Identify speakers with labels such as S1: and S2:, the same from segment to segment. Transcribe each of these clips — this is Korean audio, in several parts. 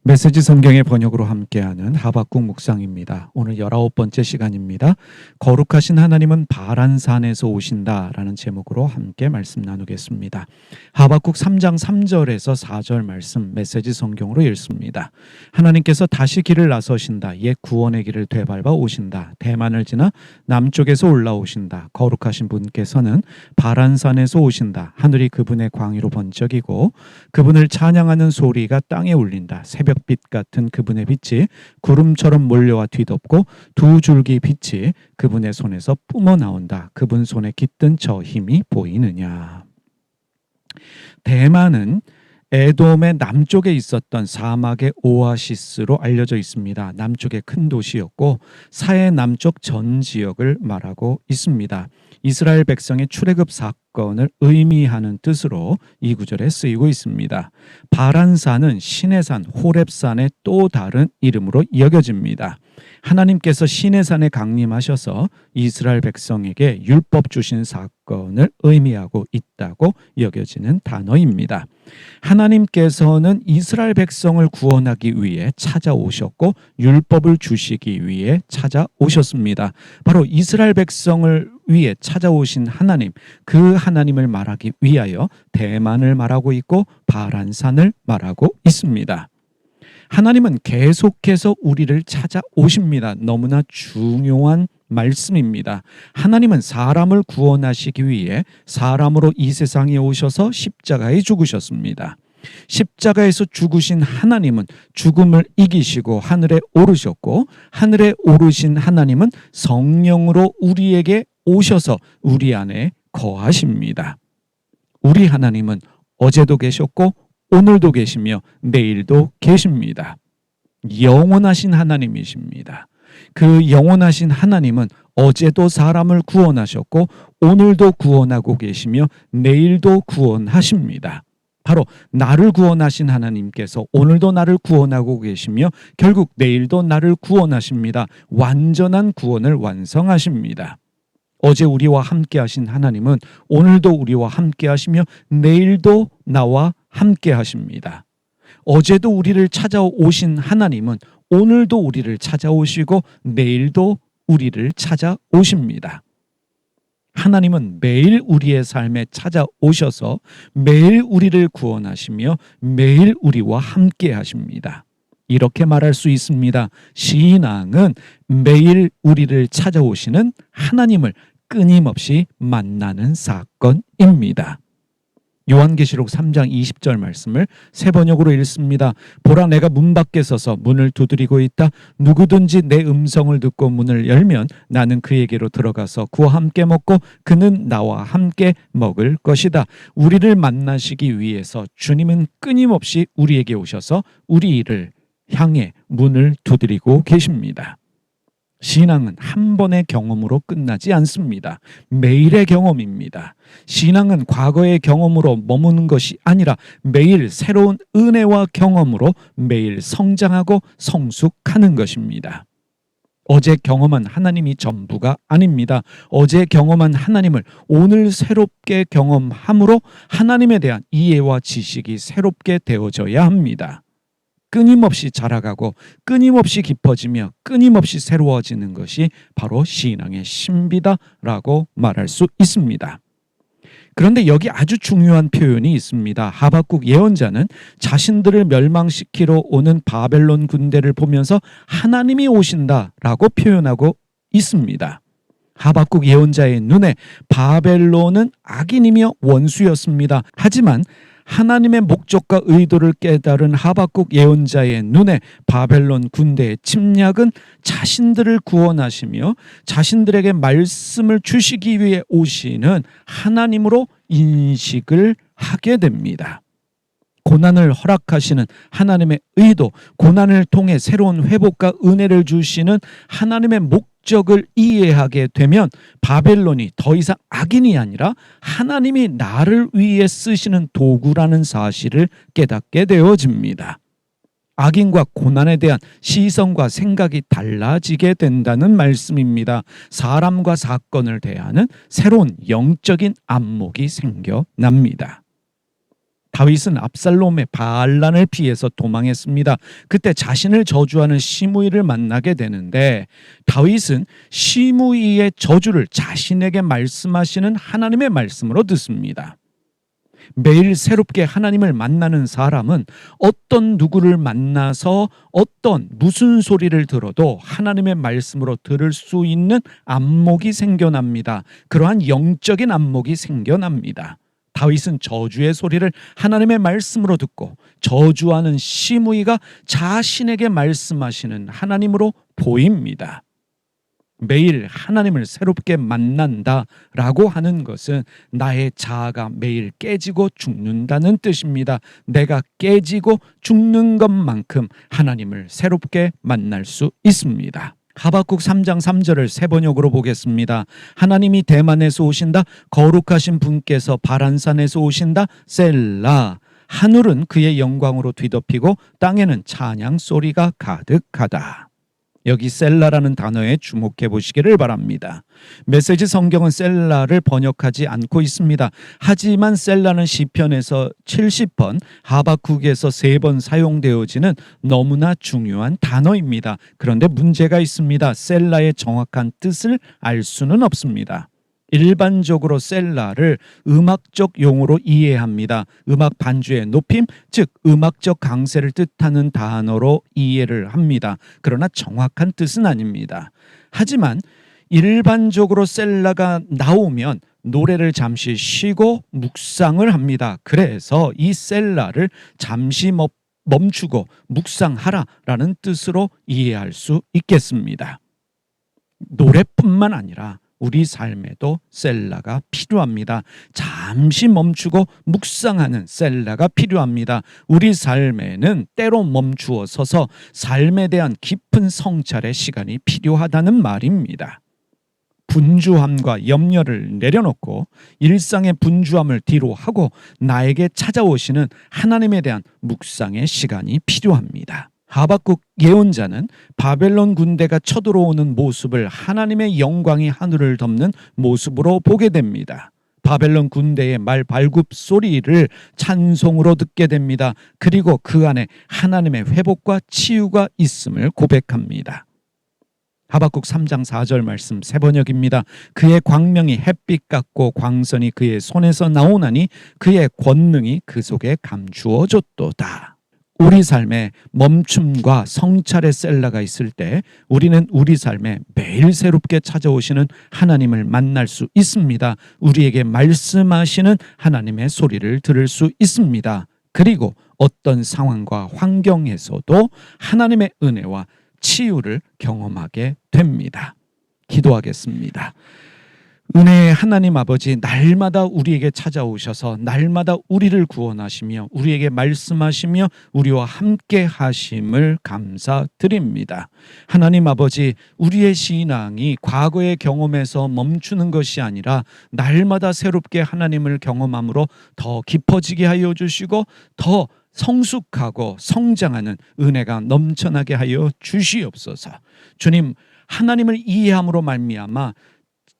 S1: 메시지 성경의 번역으로 함께하는 하박국 묵상입니다. 오늘 19번째 시간입니다. 거룩하신 하나님은 바란산에서 오신다라는 제목으로 함께 말씀 나누겠습니다. 하박국 3장 3절에서 4절 말씀 메시지 성경으로 읽습니다. 하나님께서 다시 길을 나서신다. 옛 구원의 길을 되밟아 오신다. 대만을 지나 남쪽에서 올라오신다. 거룩하신 분께서는 바란산에서 오신다. 하늘이 그분의 광위로 번쩍이고 그분을 찬양하는 소리가 땅에 울린다. 새벽빛 같은 그분의 빛이 구름처럼 몰려와 뒤덮고 두 줄기 빛이 그분의 손에서 뿜어 나온다. 그분 손에 깃든 저 힘이 보이느냐. 대만은 에돔의 남쪽에 있었던 사막의 오아시스로 알려져 있습니다. 남쪽의 큰 도시였고 사해 남쪽 전 지역을 말하고 있습니다. 이스라엘 백성의 출애굽 사건을 의미하는 뜻으로 이 구절에 쓰이고 있습니다. 바란산은 시내산 호렙산의 또 다른 이름으로 여겨집니다. 하나님께서 시내산에 강림하셔서 이스라엘 백성에게 율법 주신 사건을 의미하고 있다고 여겨지는 단어입니다. 하나님께서는 이스라엘 백성을 구원하기 위해 찾아오셨고 율법을 주시기 위해 찾아오셨습니다. 바로 이스라엘 백성을 위해 찾아오신 하나님, 그 하나님을 말하기 위하여 대만을 말하고 있고 바란산을 말하고 있습니다. 하나님은 계속해서 우리를 찾아오십니다. 너무나 중요한 말씀입니다. 하나님은 사람을 구원하시기 위해 사람으로 이 세상에 오셔서 십자가에 죽으셨습니다. 십자가에서 죽으신 하나님은 죽음을 이기시고 하늘에 오르셨고 하늘에 오르신 하나님은 성령으로 우리에게 오셔서 우리 안에 거하십니다. 우리 하나님은 어제도 계셨고 오늘도 계시며 내일도 계십니다. 영원하신 하나님이십니다. 그 영원하신 하나님은 어제도 사람을 구원하셨고 오늘도 구원하고 계시며 내일도 구원하십니다. 바로 나를 구원하신 하나님께서 오늘도 나를 구원하고 계시며 결국 내일도 나를 구원하십니다. 완전한 구원을 완성하십니다. 어제 우리와 함께 하신 하나님은 오늘도 우리와 함께 하시며 내일도 나와 함께 하십니다. 어제도 우리를 찾아오신 하나님은 오늘도 우리를 찾아오시고 내일도 우리를 찾아오십니다. 하나님은 매일 우리의 삶에 찾아오셔서 매일 우리를 구원하시며 매일 우리와 함께 하십니다. 이렇게 말할 수 있습니다. 신앙은 매일 우리를 찾아오시는 하나님을 끊임없이 만나는 사건입니다. 요한계시록 3장 20절 말씀을 새 번역으로 읽습니다. 보라, 내가 문 밖에 서서 문을 두드리고 있다. 누구든지 내 음성을 듣고 문을 열면 나는 그에게로 들어가서 그와 함께 먹고 그는 나와 함께 먹을 것이다. 우리를 만나시기 위해서 주님은 끊임없이 우리에게 오셔서 우리를 향해 문을 두드리고 계십니다. 신앙은 한 번의 경험으로 끝나지 않습니다. 매일의 경험입니다. 신앙은 과거의 경험으로 머무는 것이 아니라 매일 새로운 은혜와 경험으로 매일 성장하고 성숙하는 것입니다. 어제 경험한 하나님이 전부가 아닙니다. 어제 경험한 하나님을 오늘 새롭게 경험함으로 하나님에 대한 이해와 지식이 새롭게 되어져야 합니다. 끊임없이 자라가고 끊임없이 깊어지며 끊임없이 새로워지는 것이 바로 신앙의 신비다라고 말할 수 있습니다. 그런데 여기 아주 중요한 표현이 있습니다. 하박국 예언자는 자신들을 멸망시키러 오는 바벨론 군대를 보면서 하나님이 오신다라고 표현하고 있습니다. 하박국 예언자의 눈에 바벨론은 악인이며 원수였습니다. 하지만 하나님의 목적과 의도를 깨달은 하박국 예언자의 눈에 바벨론 군대의 침략은 자신들을 구원하시며 자신들에게 말씀을 주시기 위해 오시는 하나님으로 인식을 하게 됩니다. 고난을 허락하시는 하나님의 의도, 고난을 통해 새로운 회복과 은혜를 주시는 하나님의 목적을 이해하게 되면 바벨론이 더 이상 악인이 아니라 하나님이 나를 위해 쓰시는 도구라는 사실을 깨닫게 되어집니다. 악인과 고난에 대한 시선과 생각이 달라지게 된다는 말씀입니다. 사람과 사건을 대하는 새로운 영적인 안목이 생겨납니다. 다윗은 압살롬의 반란을 피해서 도망했습니다. 그때 자신을 저주하는 시므이를 만나게 되는데 다윗은 시므이의 저주를 자신에게 말씀하시는 하나님의 말씀으로 듣습니다. 매일 새롭게 하나님을 만나는 사람은 어떤 누구를 만나서 무슨 소리를 들어도 하나님의 말씀으로 들을 수 있는 안목이 생겨납니다. 그러한 영적인 안목이 생겨납니다. 다윗은 저주의 소리를 하나님의 말씀으로 듣고 저주하는 시므이가 자신에게 말씀하시는 하나님으로 보입니다. 매일 하나님을 새롭게 만난다라고 하는 것은 나의 자아가 매일 깨지고 죽는다는 뜻입니다. 내가 깨지고 죽는 것만큼 하나님을 새롭게 만날 수 있습니다. 하박국 3장 3절을 세 번역으로 보겠습니다. 하나님이 대만에서 오신다. 거룩하신 분께서 바란산에서 오신다. 셀라. 하늘은 그의 영광으로 뒤덮이고 땅에는 찬양 소리가 가득하다. 여기 셀라라는 단어에 주목해 보시기를 바랍니다. 메시지 성경은 셀라를 번역하지 않고 있습니다. 하지만 셀라는 시편에서 70번, 하박국에서 3번 사용되어지는 너무나 중요한 단어입니다. 그런데 문제가 있습니다. 셀라의 정확한 뜻을 알 수는 없습니다. 일반적으로 셀라를 음악적 용어로 이해합니다. 음악 반주의 높임, 즉 음악적 강세를 뜻하는 단어로 이해를 합니다. 그러나 정확한 뜻은 아닙니다. 하지만 일반적으로 셀라가 나오면 노래를 잠시 쉬고 묵상을 합니다. 그래서 이 셀라를 잠시 멈추고 묵상하라라는 뜻으로 이해할 수 있겠습니다. 노래뿐만 아니라 우리 삶에도 셀라가 필요합니다. 잠시 멈추고 묵상하는 셀라가 필요합니다. 우리 삶에는 때로 멈추어 서서 삶에 대한 깊은 성찰의 시간이 필요하다는 말입니다. 분주함과 염려를 내려놓고 일상의 분주함을 뒤로 하고 나에게 찾아오시는 하나님에 대한 묵상의 시간이 필요합니다. 하박국 예언자는 바벨론 군대가 쳐들어오는 모습을 하나님의 영광이 하늘을 덮는 모습으로 보게 됩니다. 바벨론 군대의 말발굽 소리를 찬송으로 듣게 됩니다. 그리고 그 안에 하나님의 회복과 치유가 있음을 고백합니다. 하박국 3장 4절 말씀 세 번역입니다. 그의 광명이 햇빛 같고 광선이 그의 손에서 나오나니 그의 권능이 그 속에 감추어졌도다. 우리 삶에 멈춤과 성찰의 셀라가 있을 때 우리는 우리 삶에 매일 새롭게 찾아오시는 하나님을 만날 수 있습니다. 우리에게 말씀하시는 하나님의 소리를 들을 수 있습니다. 그리고 어떤 상황과 환경에서도 하나님의 은혜와 치유를 경험하게 됩니다. 기도하겠습니다. 은혜의 하나님 아버지, 날마다 우리에게 찾아오셔서 날마다 우리를 구원하시며 우리에게 말씀하시며 우리와 함께 하심을 감사드립니다. 하나님 아버지, 우리의 신앙이 과거의 경험에서 멈추는 것이 아니라 날마다 새롭게 하나님을 경험함으로 더 깊어지게 하여 주시고 더 성숙하고 성장하는 은혜가 넘쳐나게 하여 주시옵소서. 주님, 하나님을 이해함으로 말미암아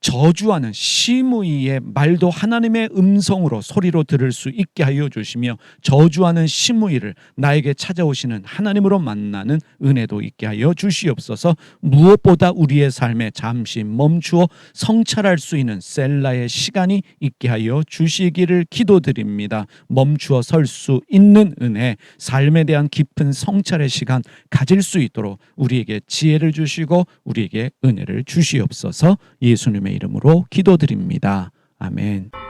S1: 저주하는 시므이의 말도 하나님의 음성으로 소리로 들을 수 있게 하여 주시며 저주하는 시므이를 나에게 찾아오시는 하나님으로 만나는 은혜도 있게 하여 주시옵소서. 무엇보다 우리의 삶에 잠시 멈추어 성찰할 수 있는 셀라의 시간이 있게 하여 주시기를 기도드립니다. 멈추어 설 수 있는 은혜, 삶에 대한 깊은 성찰의 시간 가질 수 있도록 우리에게 지혜를 주시고 우리에게 은혜를 주시옵소서. 예수님의 이름으로 기도드립니다. 아멘.